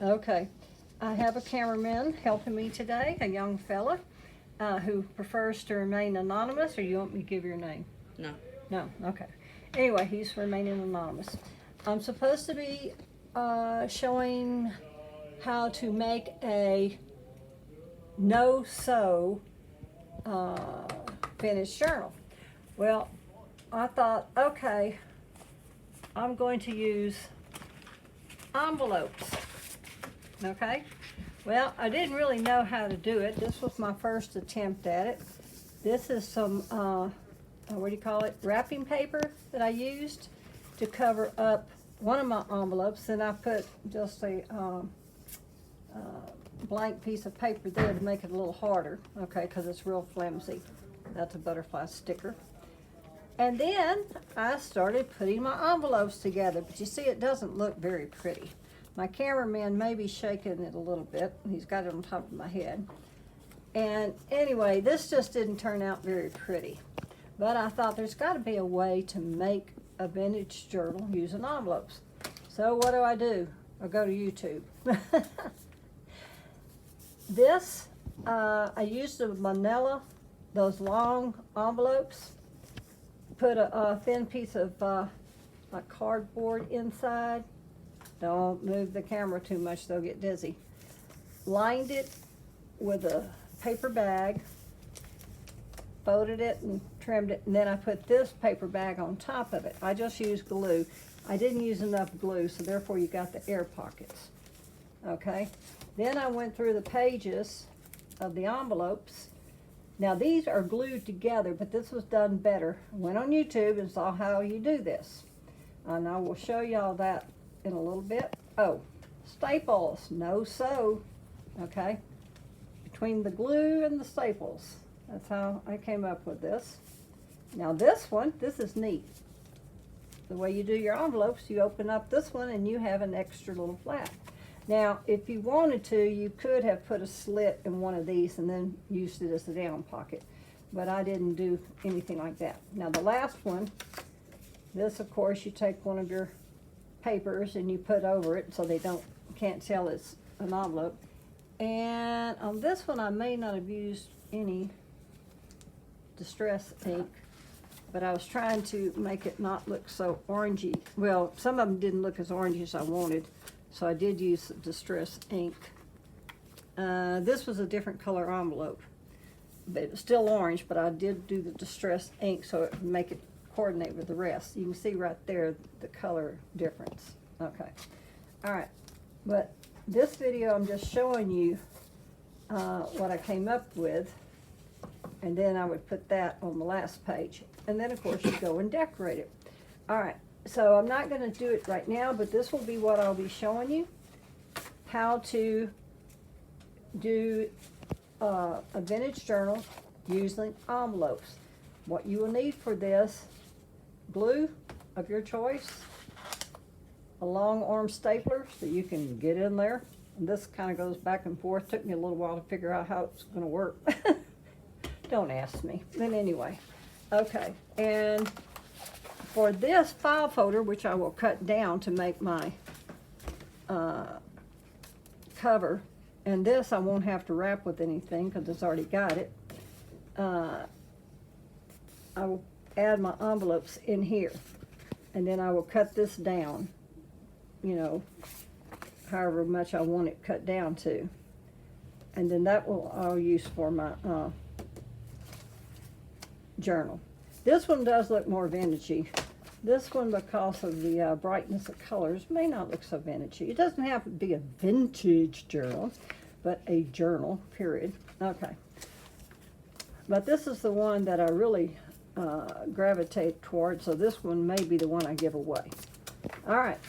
Okay, I have a cameraman helping me today, a young fella who prefers to remain anonymous, or you want me to give your name? No. No, okay. Anyway, he's remaining anonymous. I'm supposed to be showing how to make a no-sew finished journal. Well, I thought, okay, I'm going to use envelopes. Okay? Well, I didn't really know how to do it. This was my first attempt at it. This is some, what do you call it, wrapping paper that I used to cover up one of my envelopes. Then I put just a blank piece of paper there to make it a little harder, okay, because it's real flimsy. That's a butterfly sticker. And then I started putting my envelopes together, but you see it doesn't look very pretty. My cameraman may be shaking it a little bit. He's got it on top of my head. And anyway, this just didn't turn out very pretty. But I thought there's got to be a way to make a vintage journal using envelopes. So what do? I go to YouTube. This, I used the manila, those long envelopes, put a thin piece of like cardboard inside. Don't move the camera too much, they'll get dizzy. Lined it with a paper bag, folded it and trimmed it, and then I put this paper bag on top of it. I just used glue. I didn't use enough glue, so therefore you got the air pockets. Okay? Then I went through the pages of the envelopes. Now these are glued together, but this was done better. I went on YouTube and saw how you do this. And I will show y'all that in a little bit. Oh, staples, no sew, okay? Between the glue and the staples. That's how I came up with this. Now this one, this is neat. The way you do your envelopes, you open up this one and you have an extra little flap. Now, if you wanted to, you could have put a slit in one of these and then used it as a down pocket. But I didn't do anything like that. Now the last one, this of course you take one of your papers and you put over it so they can't tell it's an envelope. And on this one I may not have used any distress ink, but I was trying to make it not look so orangey. Well, some of them didn't look as orangey as I wanted, so I did use distress ink. This was a different color envelope, but it was still orange, but I did do the distress ink so it would make it coordinate with the rest. You can see right there the color difference. Okay, all right, but this video I'm just showing you what I came up with, and then I would put that on the last page, and then of course you go and decorate it. All right, so I'm not going to do it right now, but this will be what I'll be showing you, how to do a vintage journal using envelopes. What you will need for this: glue of your choice, a long arm stapler so you can get in there. And this kind of goes back and forth. Took me a little while to figure out how it's going to work. Don't ask me. But anyway, okay. And for this file folder, which I will cut down to make my cover, and this I won't have to wrap with anything because it's already got it. I will add my envelopes in here, and then I will cut this down, you know, however much I want it cut down to, and then that will I'll use for my journal. This one does look more vintagey. This one, because of the brightness of colors, may not look so vintagey. It doesn't have to be a vintage journal, but a journal, period. Okay, but this is the one that I really gravitate towards, so this one may be the one I give away. All right,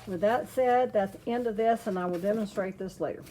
with that said, that's the end of this, and I will demonstrate this later.